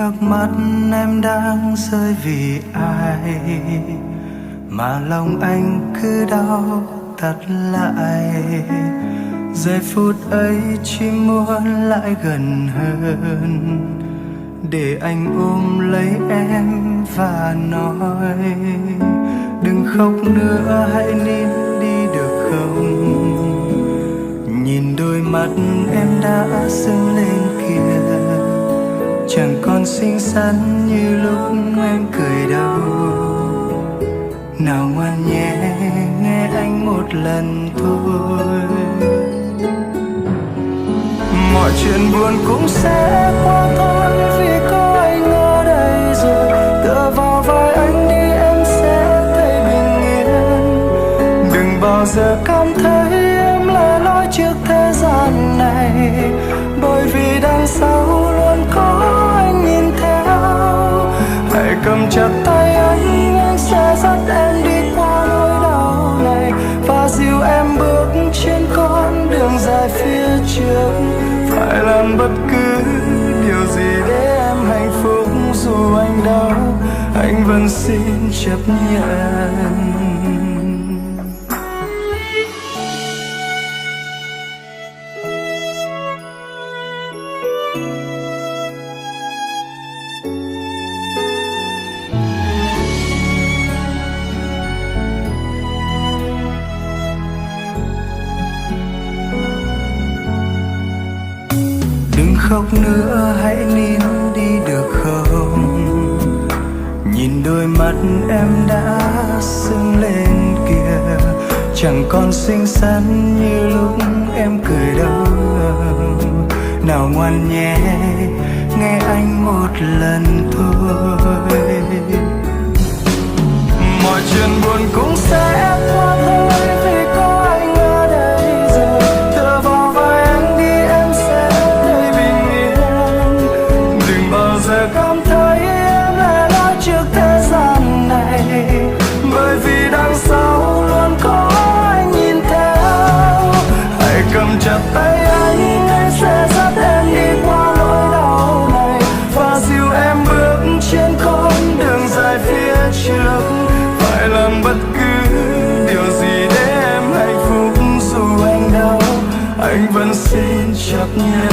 nước mắt em đang rơi vì ai mà lòng anh cứ đau thắt lại. Giây phút ấy chỉ muốn lại gần hơn để anh ôm lấy em và nói đừng khóc nữa, hãy nín đi được không. Nhìn đôi mắt em đã sưng lên kìa, chẳng còn xinh xắn như lúc em cười đâu. Nào ngoan nhé, nghe anh một lần thôi. Mọi chuyện buồn cũng sẽ qua thôi, vì có anh ở đây rồi. Tựa vào vai anh đi em sẽ thấy bình yên. Đừng bao giờ cảm thấy em lẻ loi trước thế gian này, bởi vì đằng sau luôn có anh nhìn theo. Hãy cầm chặt tay anh sẽ dắt em đi qua nỗi đau này và dìu em bước trên con đường dài phía trước. Phải làm bất cứ điều gì để em hạnh phúc, dù anh đau anh vẫn xin chấp nhận. Đừng khóc nữa, hãy nín đi được không. Nhìn đôi mắt em đã sưng lên kìa, chẳng còn xinh xắn như lúc em cười đâu. Nào ngoan nhé, nghe anh một lần thôi. Mọi chuyện buồn cũng sẽ qua thôi, vì có anh ở đây rồi. Tựa vào vai anh đi em sẽ thấy bình yên. Đừng bao giờ cảm thấy em lẻ loi trước thế gian này, bởi vì đằng sau luôn có anh nhìn theo. Hãy cầm chặt tay anh sẽ dắt em đi qua nỗi đau này và dìu em bước trên con đường dài phía trước. Phải làm bất cứ điều gì để em hạnh phúc, dù anh đau anh vẫn xin chấp nhận.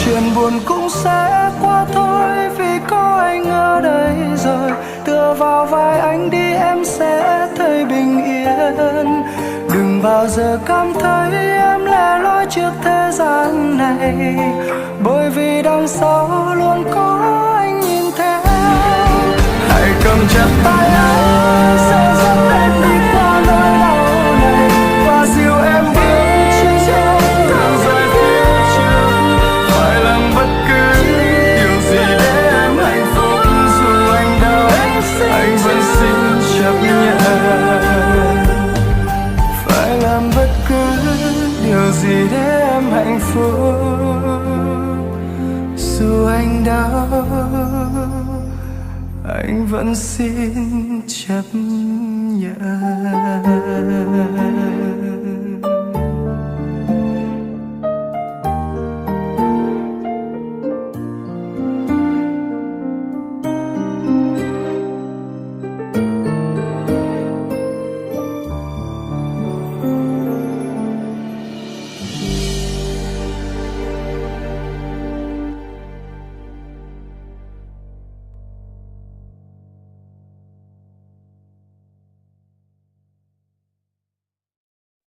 Chuyện buồn cũng sẽ qua thôi, vì có anh ở đây rồi. Tựa vào vai anh đi em sẽ thấy bình yên. Đừng bao giờ cảm thấy em lẻ loi trước thế gian này, bởi vì đằng sau luôn có anh nhìn theo. Hãy cầm chặt tay anh sẽ dắt em đi qua nỗi đau này và dìu em bước trên con đường dài phía trước. Phải làm bất cứ điều gì để em hạnh phúc, dù anh đau anh vẫn xin chấp nhận. Phải làm bất cứ điều gì để em hạnh phúc, dù anh đau anh vẫn xin chấp nhận.